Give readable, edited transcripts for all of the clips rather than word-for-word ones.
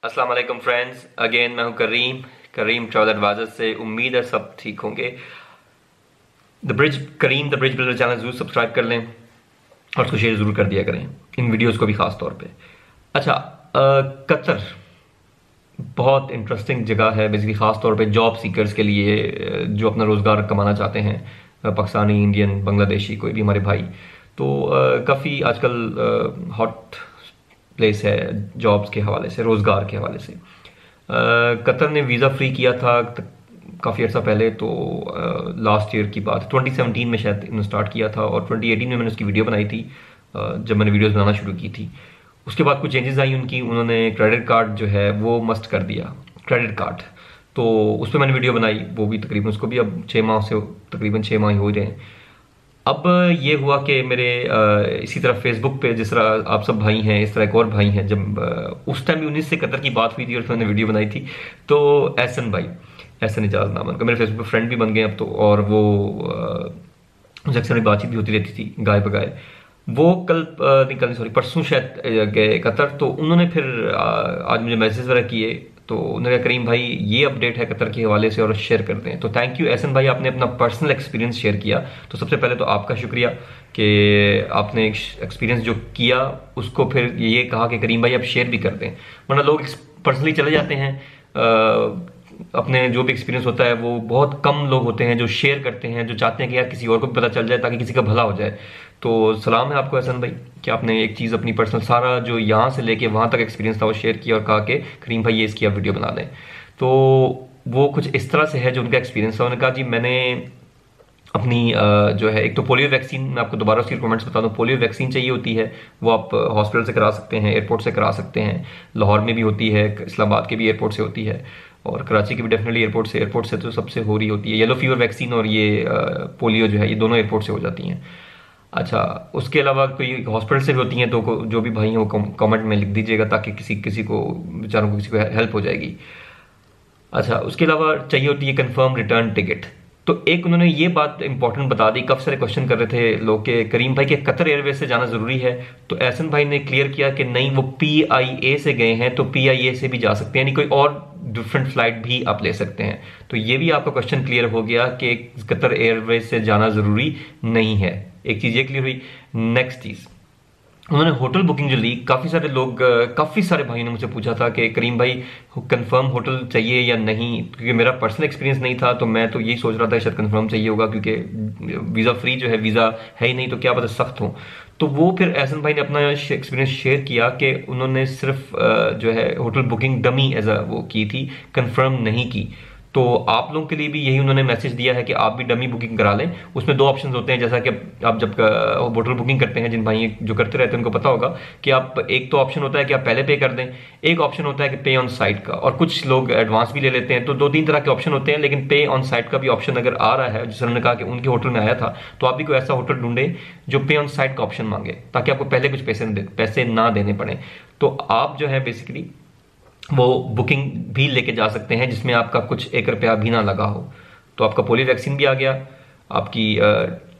अस्सलाम वालेकुम friends, again मैं हूं करीम ट्रैवल एडवाइजर से। उम्मीद है सब ठीक होंगे। द ब्रिज बिल्डर चैनल जरूर सब्सक्राइब कर लें और उसको शेयर जरूर कर दिया करें, इन वीडियोस को भी खास तौर पे। अच्छा, कतर बहुत इंटरेस्टिंग जगह है बेसिकली, खास तौर पे जॉब सीकर्स के लिए, जो अपना रोज़गार कमाना चाहते हैं, पाकिस्तानी, इंडियन, बांग्लादेशी, कोई भी हमारे भाई। तो काफ़ी आजकल हॉट प्लेस है जॉब्स के हवाले से, रोज़गार के हवाले से। कतर ने वीज़ा फ्री किया था काफ़ी अर्सा पहले, तो लास्ट ईयर की बात, 2017 में शायद इन्होंने स्टार्ट किया था और 2018 में मैंने उसकी वीडियो बनाई थी, जब मैंने वीडियोस बनाना शुरू की थी। उसके बाद कुछ चेंजेस आई उनकी, उन्होंने क्रेडिट कार्ड जो है वो मस्ट कर दिया, क्रेडिट कार्ड। तो उस पर मैंने वीडियो बनाई, वो भी तकरीबन, उसको भी अब 6 माह से, तकरीबन 6 माह ही हो रहे हैं। अब ये हुआ कि मेरे इसी तरह फेसबुक पे, जिस तरह आप सब भाई हैं, इस तरह एक और भाई हैं, जब उस टाइम भी 19 से कतर की बात हुई थी और फिर मैंने वीडियो बनाई थी, तो एहसन भाई, एहसन इजाज़ नाम उनका, मेरे फेसबुक पे फ्रेंड भी बन गए अब तो। और वो मुझे अक्सर बातचीत भी होती रहती थी गाय बगाए। वो नहीं सॉरी, परसों शायद गए कतर, तो उन्होंने फिर आज मुझे मैसेज वगैरह किए, तो उन्होंने कहा करीम भाई ये अपडेट है कतर के हवाले से और शेयर कर दें। तो थैंक यू एहसन भाई, आपने अपना पर्सनल एक्सपीरियंस शेयर किया। तो सबसे पहले तो आपका शुक्रिया कि आपने एक्सपीरियंस जो किया उसको फिर ये कहा कि करीम भाई आप शेयर भी कर दें, वरना लोग पर्सनली चले जाते हैं। अपने जो भी एक्सपीरियंस होता है, वो बहुत कम लोग होते हैं जो शेयर करते हैं, जो चाहते हैं कि यार किसी और को भी पता चल जाए ताकि किसी का भला हो जाए। तो सलाम है आपको एहसन भाई कि आपने एक चीज़ अपनी पर्सनल, सारा जो यहाँ से लेके वहाँ तक एक्सपीरियंस था वो शेयर किया और कहा कि करीम भाई ये इसकी आप वीडियो बना दें। तो वो कुछ इस तरह से है जो उनका एक्सपीरियंस था। उन्होंने कहा जी मैंने अपनी जो है, एक तो पोलियो वैक्सीन, मैं आपको दोबारा उसकी रिक्वायरमेंट्स बता दूं, पोलियो वैक्सीन चाहिए होती है, वो आप हॉस्पिटल से करा सकते हैं, एयरपोर्ट से करा सकते हैं, लाहौर में भी होती है, इस्लामाबाद के भी एयरपोर्ट से होती है, और कराची की भी डेफिनेटली एयरपोर्ट से तो सबसे हो रही होती है। येलो फीवर वैक्सीन और ये पोलियो जो है, ये दोनों एयरपोर्ट से हो जाती हैं। अच्छा, उसके अलावा कोई हॉस्पिटल से भी होती हैं, तो जो भी भाई हैं वो कमेंट में लिख दीजिएगा ताकि किसी को, बेचारों को, किसी को हेल्प हो जाएगी। अच्छा, उसके अलावा चाहिए होती है कंफर्म रिटर्न टिकट। तो एक उन्होंने ये बात इंपॉर्टेंट बता दी, काफी सारे क्वेश्चन कर रहे थे लोग के करीम भाई के कतर एयरवेज से जाना जरूरी है। तो एहसन भाई ने क्लियर किया कि नहीं, वो PIA से गए हैं तो PIA से भी जा सकते हैं, यानी कोई और डिफरेंट फ्लाइट भी आप ले सकते हैं। तो ये भी आपका क्वेश्चन क्लियर हो गया कि कतर एयरवेज से जाना जरूरी नहीं है। एक चीज ये क्लियर हुई। नेक्स्ट चीज, उन्होंने होटल बुकिंग जो ली, काफ़ी सारे लोग, काफ़ी सारे भाइयों ने मुझसे पूछा था कि करीम भाई कंफर्म होटल चाहिए या नहीं, क्योंकि मेरा पर्सनल एक्सपीरियंस नहीं था, तो मैं तो यही सोच रहा था शायद कंफर्म चाहिए होगा, क्योंकि वीज़ा फ्री जो है, वीज़ा है ही नहीं, तो क्या पता सख्त हो। तो वो फिर एहसन भाई ने अपना एक्सपीरियंस शेयर किया कि उन्होंने सिर्फ जो है hotel booking dummy as a वो की थी, कंफर्म नहीं की। तो आप लोगों के लिए भी यही उन्होंने मैसेज दिया है कि आप भी डमी बुकिंग करा लें। उसमें 2 ऑप्शंस होते हैं, जैसा कि आप जब होटल बुकिंग करते हैं, जिन भाई जो करते रहते हैं उनको पता होगा कि आप, एक तो ऑप्शन होता है कि आप पहले पे कर दें, एक ऑप्शन होता है कि पे ऑन साइट का, और कुछ लोग एडवांस भी ले लेते हैं। तो 2-3 तरह के ऑप्शन होते हैं, लेकिन पे ऑन साइट का भी ऑप्शन अगर आ रहा है, जैसे उन्होंने कहा कि उनके होटल में आया था, तो आप भी कोई ऐसा होटल ढूंढें जो पे ऑन साइट का ऑप्शन मांगे, ताकि आपको पहले कुछ पैसे ना देने पड़े। तो आप जो है बेसिकली वो बुकिंग भी लेके जा सकते हैं, जिसमें आपका कुछ 1 रुपया भी ना लगा हो। तो आपका पोलियो वैक्सीन भी आ गया, आपकी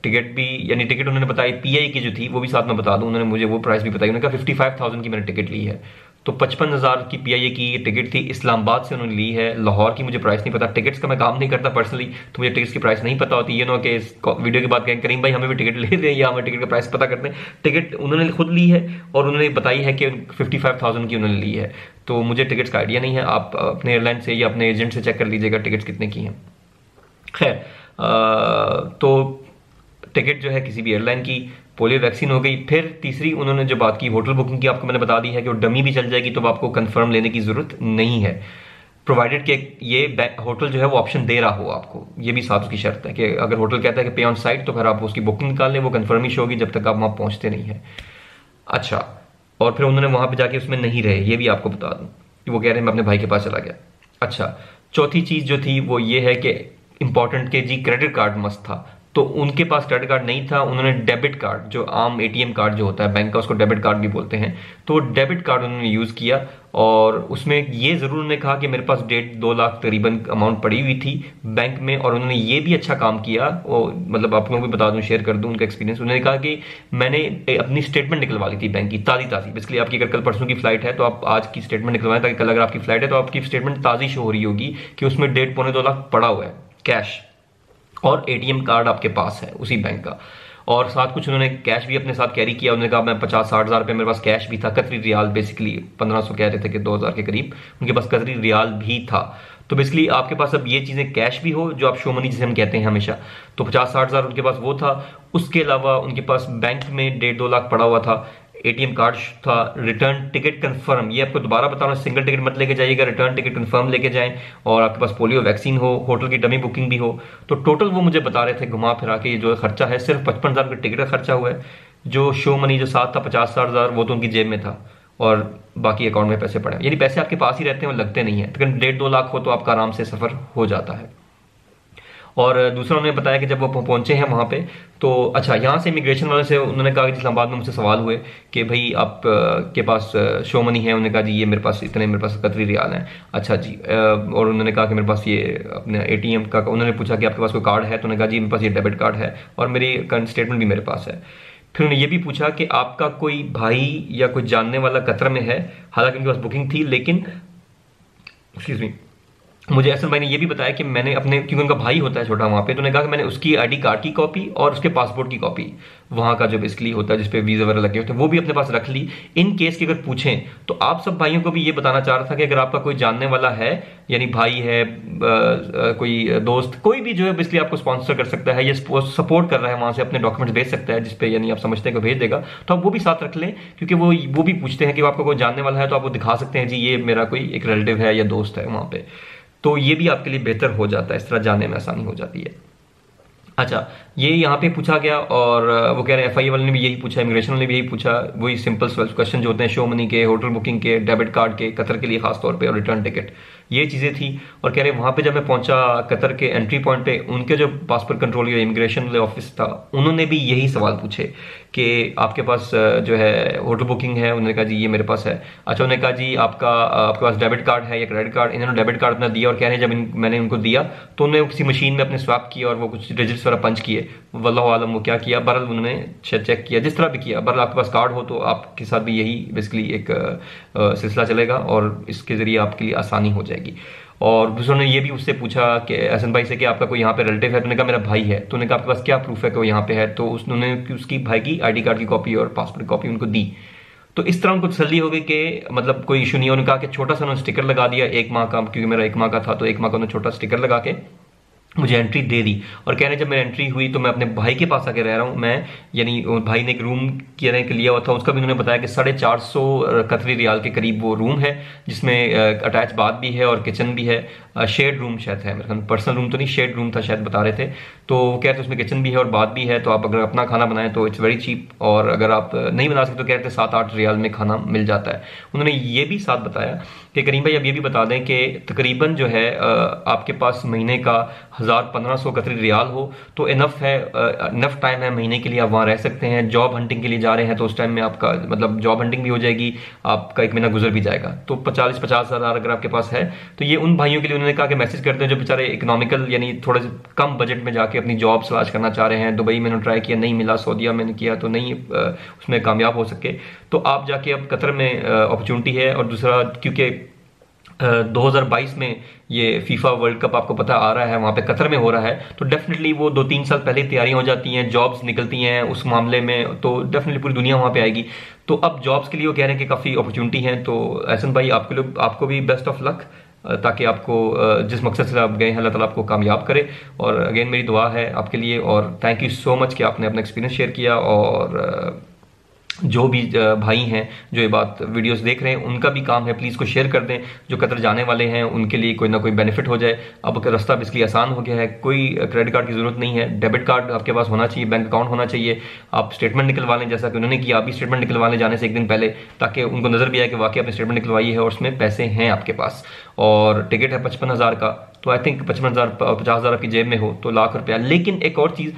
टिकट भी, यानी टिकट उन्होंने बताई PI की जो थी वो भी साथ में बता दूं, उन्होंने मुझे वो प्राइस भी बताई। उन्होंने कहा 55,000 की मैंने टिकट ली है। तो 55,000 की PIA की टिकट थी, इस्लामाबाद से उन्होंने ली है। लाहौर की मुझे प्राइस नहीं पता, टिकट्स का मैं काम नहीं करता पर्सनली, तो मुझे टिकट्स की प्राइस नहीं पता होती। ये ना कि इस वीडियो के बाद कहें करीम भाई हमें भी टिकट ले दें या हमें टिकट का प्राइस पता करते हैं। टिकट उन्होंने खुद ली है और उन्होंने बताई है कि 55,000 की उन्होंने ली है। तो मुझे टिकट्स का आइडिया नहीं है, आप अपने एयरलाइन से या अपने एजेंट से चेक कर लीजिएगा टिकट्स कितने की हैं। खैर, तो टिकट जो है किसी भी एयरलाइन की, पोलियो वैक्सीन हो गई। फिर तीसरी उन्होंने जो बात की होटल बुकिंग की, आपको मैंने बता दी है कि वो डमी भी चल जाएगी, तो आपको कंफर्म लेने की जरूरत नहीं है, प्रोवाइडेड कि ये होटल जो है वो ऑप्शन दे रहा हो आपको। ये भी साथ उसकी शर्त है कि अगर होटल कहता है कि पे ऑन साइट, तो फिर आप उसकी बुकिंग निकाल लें, वो कंफर्म ही होगी जब तक आप वहाँ पहुँचते नहीं है। अच्छा, और फिर उन्होंने वहाँ पर जाके उसमें नहीं रहे, ये भी आपको बता दूँ कि वो कह रहे हैं मैं अपने भाई के पास चला गया। अच्छा, चौथी चीज़ जो थी वो ये है कि इंपॉर्टेंट के जी क्रेडिट कार्ड मस्ट था। तो उनके पास क्रेडिट कार्ड नहीं था, उन्होंने डेबिट कार्ड, जो आम एटीएम कार्ड जो होता है बैंक का, उसको डेबिट कार्ड भी बोलते हैं, तो डेबिट कार्ड उन्होंने यूज़ किया। और उसमें ये ज़रूर उन्होंने कहा कि मेरे पास 1.5-2 लाख तकरीबन अमाउंट पड़ी हुई थी बैंक में। और उन्होंने ये भी अच्छा काम किया, और मतलब आप लोगों को भी बता दूं, शेयर कर दूं उनका एक्सपीरियंस। उन्होंने कहा कि मैंने अपनी स्टेटमेंट निकलवा ली थी बैंक की, ताज़ी ताज़ी। बेसिकली आपकी अगर कल परसों की फ्लाइट है तो आप आज की स्टेटमेंट निकलवाएं, ताकि कल अगर आपकी फ्लाइट है तो आपकी स्टेटमेंट ताज़ी शो हो रही होगी कि उसमें 1.5-2 लाख पड़ा हुआ है कैश, और एटीएम कार्ड आपके पास है उसी बैंक का। और साथ कुछ उन्होंने कैश भी अपने साथ कैरी किया। उन्होंने कहा मैं 50-60 हज़ार रुपये मेरे पास कैश भी था, कतरी रियाल, बेसिकली 1500 कह रहे थे कि 2000 के करीब उनके पास कतरी रियाल भी था। तो बेसिकली आपके पास अब ये चीज़ें कैश भी हो, जो आप शो मनी जिसे हम कहते हैं हमेशा, तो 50-60 हज़ार उनके पास वो था। उसके अलावा उनके पास बैंक में 1.5-2 लाख पड़ा हुआ था, एटीएम कार्ड था, रिटर्न टिकट कंफर्म, ये आपको दोबारा बता रहा हूँ, सिंगल टिकट मत लेके जाइएगा, रिटर्न टिकट कंफर्म लेके जाएं, और आपके पास पोलियो वैक्सीन हो, होटल की डमी बुकिंग भी हो। तो टोटल वो मुझे बता रहे थे घुमा फिरा के जो खर्चा है, सिर्फ 55 हज़ार का टिकट का खर्चा हुआ है। जो शो मनी जो साथ था 50-60 हज़ार, वो तो उनकी जेब में था, और बाकी अकाउंट में पैसे पड़े, यानी पैसे आपके पास ही रहते हैं, वो लगते नहीं है। लेकिन 1.5-2 लाख हो तो आपका आराम से सफर हो जाता है। और दूसरा उन्होंने बताया कि जब वो पहुंचे हैं वहाँ पे, तो अच्छा, यहाँ से इमिग्रेशन वाले से उन्होंने कहा कि इस्लामाबाद में मुझसे सवाल हुए कि भाई आप के पास शो मनी है। उन्होंने कहा जी ये मेरे पास इतने, मेरे पास कतरी रियाल हैं। अच्छा जी, और उन्होंने कहा कि मेरे पास ये अपने एटीएम का, उन्होंने पूछा कि आपके पास कोई कार्ड है, तो उन्होंने कहा जी मेरे पास ये डेबिट कार्ड है, और मेरी करंट स्टेटमेंट भी मेरे पास है। फिर उन्होंने ये भी पूछा कि आपका कोई भाई या कोई जानने वाला कतर में है, हालांकि उनके पास बुकिंग थी, लेकिन एक्सक्यूज मी, मुझे अहसन भाई ने ये भी बताया कि मैंने अपने, क्योंकि उनका भाई होता है छोटा वहाँ पे, तो उन्होंने कहा कि मैंने उसकी आईडी कार्ड की कॉपी और उसके पासपोर्ट की कॉपी, वहाँ का जो बेसिकली होता है जिसपे वीज़ा वगैरह लगे होते हैं, वो भी अपने पास रख ली, इन केस की अगर पूछें। तो आप सब भाइयों को भी ये बताना चाह रहा था कि अगर आपका कोई जानने वाला है, यानी भाई है, कोई दोस्त, कोई भी जो है बेसिकली आपको स्पॉन्सर कर सकता है या सपोर्ट कर रहा है, वहाँ से अपने डॉक्यूमेंट्स भेज सकता है, जिसपे यानी आप समझते हैं कि भेज देगा, तो आप वो भी साथ रख लें। क्योंकि वो भी पूछते हैं कि आपका कोई जानने वाला है, तो आप वो दिखा सकते हैं जी ये मेरा कोई एक रिलेटिव है या दोस्त है वहाँ पे। तो ये भी आपके लिए बेहतर हो जाता है, इस तरह जाने में आसानी हो जाती है। अच्छा, ये यहाँ पे पूछा गया, और वो कह रहे हैं एफआई वाले ने भी यही पूछा, इमिग्रेशन वाले ने भी यही पूछा, वही सिंपल क्वेश्चन जो होते हैं शो मनी के, होटल बुकिंग के, डेबिट कार्ड के, कतर के लिए खास तौर पे, और रिटर्न टिकट, ये चीज़ें थी। और कह रहे वहाँ पे जब मैं पहुंचा कतर के एंट्री पॉइंट पे, उनके जो पासपोर्ट कंट्रोल या इमिग्रेशन वाले ऑफिस था, उन्होंने भी यही सवाल पूछे कि आपके पास जो है होटल बुकिंग है। उन्होंने कहा जी ये मेरे पास है। अच्छा, उन्होंने कहा जी आपके पास डेबिट कार्ड है या क्रेडिट कार्ड। इन्होंने डेबिट कार्ड अपना दिया, और कह रहे हैं जब मैंने उनको दिया तो उन्होंने किसी मशीन में अपने स्वैप किया, और वो कुछ डिजिट्स वगैरह पंच किए, वल्लाहु आलम वो क्या किया, बहरहाल उन्होंने चेक किया, जिस तरह भी किया। बहरहाल आपके पास कार्ड हो तो आपके साथ भी यही बेसिकली एक सिलसिला चलेगा, और इसके जरिए आपके लिए आसानी हो जाएगी। और दूसरों ने ये भी उससे पूछा कि हसन भाई से कि आपका कोई यहाँ पे रिलेटिव है, तो उन्होंने कहा मेरा भाई है। तो उन्होंने कहा आपके पास क्या प्रूफ है कि वो यहाँ पे है, तो उन्होंने उसकी भाई की आईडी कार्ड की कॉपी और पासपोर्ट की कॉपी उनको दी। तो इस तरह उनको तसल्ली हो गई कि मतलब कोई इशू नहीं है। उन्होंने कहा कि छोटा सा उन्होंने स्टिकर लगा दिया 1 माह का, क्योंकि मेरा 1 माह का था, तो 1 माह का उन्होंने छोटा स्टिकर लगा के मुझे एंट्री दे दी। और कह रहे जब मेरी एंट्री हुई तो मैं अपने भाई के पास आके रह रहा हूँ मैं, यानी भाई ने एक रूम के लिया हुआ था, उसका भी उन्होंने बताया कि 450 कतरी रियाल के करीब वो रूम है, जिसमें अटैच बाथ भी है और किचन भी है। शेड रूम शायद है मेरे ख्याल, पर्सनल रूम तो नहीं, शेड रूम था शायद बता रहे थे। तो वो कहते हैं उसमें किचन भी है और बाथ भी है, तो आप अगर अपना खाना बनाएं तो इट्स वेरी चीप, और अगर आप नहीं बना सकते तो कहते हैं 7-8 रियाल में खाना मिल जाता है। उन्होंने ये भी साथ बताया कि करीम भाई अब ये भी बता दें कि तकरीबन जो है आपके पास महीने का 1000-1500 कतरी रियाल हो तो इनफ है, इनफ टाइम है महीने के लिए, आप वहाँ रह सकते हैं। जॉब हंटिंग के लिए जा रहे हैं तो उस टाइम में आपका मतलब जॉब हंटिंग भी हो जाएगी, आपका 1 महीना गुजर भी जाएगा। तो 40-50 हज़ार अगर आपके पास है तो ये उन भाइयों के लिए उन्होंने कहा कि मैसेज करते हैं जो बेचारे इकोनॉमिकल यानी थोड़े कम बजट में जाके अपनी जॉब तलाश करना चाह रहे हैं। दुबई मैंने ट्राई किया, नहीं मिला, सऊदीया मैंने किया तो नहीं उसमें कामयाब हो सके, तो आप जाके अब कतर में अपॉर्चुनिटी है। और दूसरा क्योंकि 2022 में ये फीफा वर्ल्ड कप आपको पता आ रहा है, वहाँ पे कतर में हो रहा है, तो डेफिनेटली वो 2-3 साल पहले तैयारियां हो जाती हैं, जॉब्स निकलती हैं उस मामले में, तो डेफिनेटली पूरी दुनिया वहाँ पे आएगी। तो अब जॉब्स के लिए वो कह रहे हैं कि काफ़ी अपॉर्चुनिटी है। तो एहसन भाई आपको भी बेस्ट ऑफ लक, ताकि आपको जिस मकसद से आप गए हैं अल्लाह ताला आपको कामयाब करे। और अगेन मेरी दुआ है आपके लिए, और थैंक यू सो मच कि आपने अपना एक्सपीरियंस शेयर किया। और जो भी भाई हैं जो ये बात वीडियोस देख रहे हैं उनका भी काम है, प्लीज़ को शेयर कर दें, जो कतर जाने वाले हैं उनके लिए कोई ना कोई बेनिफिट हो जाए। अब रास्ता बेसिकली आसान हो गया है, कोई क्रेडिट कार्ड की ज़रूरत नहीं है, डेबिट कार्ड आपके पास होना चाहिए, बैंक अकाउंट होना चाहिए। आप स्टेटमेंट निकलवा लें जैसा कि उन्होंने किया, आप भी स्टेटमेंट निकलवा लें जाने से 1 दिन पहले, ताकि उनको नज़र भी आए कि वाकई आपने स्टेटमेंट निकलवाई है और उसमें पैसे हैं आपके पास। और टिकट है 55 हज़ार का, तो आई थिंक 55 हज़ार 50 हज़ार आपकी जेब में हो तो लाख रुपया। लेकिन एक और चीज़,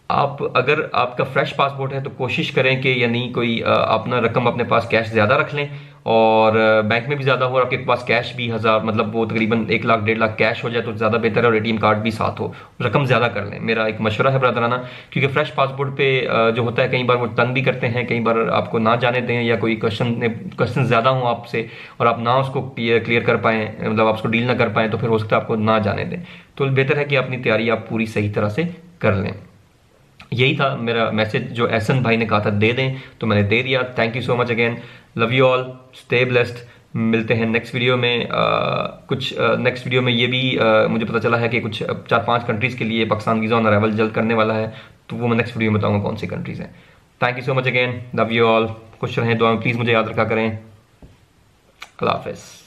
आप अगर आपका फ्रेश पासपोर्ट है तो कोशिश करें कि यानी कोई अपना रकम अपने पास कैश ज़्यादा रख लें, और बैंक में भी ज़्यादा हो और आपके पास कैश भी 1000 मतलब वो तकरीबन 1 लाख 1.5 लाख कैश हो जाए तो ज़्यादा बेहतर है, और एटीएम कार्ड भी साथ हो, रकम ज़्यादा कर लें। मेरा एक मशवरा है ब्रदराना, क्योंकि फ्रेश पासपोर्ट पे जो होता है कई बार वो तंग भी करते हैं, कई बार आपको ना जाने दें या कोई क्वेश्चन ज़्यादा हो आपसे और आप ना उसको क्लियर कर पाएँ, मतलब आप उसको डील ना कर पाएँ, तो फिर हो सकता है आपको ना जाने दें। तो बेहतर है कि अपनी तैयारी आप पूरी सही तरह से कर लें। यही था मेरा मैसेज जो एहसन भाई ने कहा था दे दें, तो मैंने दे दिया। Thank you so much again, love you all, stay blessed. मिलते हैं नेक्स्ट वीडियो में। कुछ नेक्स्ट वीडियो में ये भी मुझे पता चला है कि कुछ 4-5 कंट्रीज़ के लिए पाकिस्तान वीज़ा ऑन अराइवल जल्द करने वाला है, तो वो मैं नेक्स्ट वीडियो में बताऊंगा कौन सी कंट्रीज़ हैं। Thank you so much again, love you all, खुश रहें, दुआ में प्लीज़ मुझे याद रखा करें। अल्लाह हाफिज़।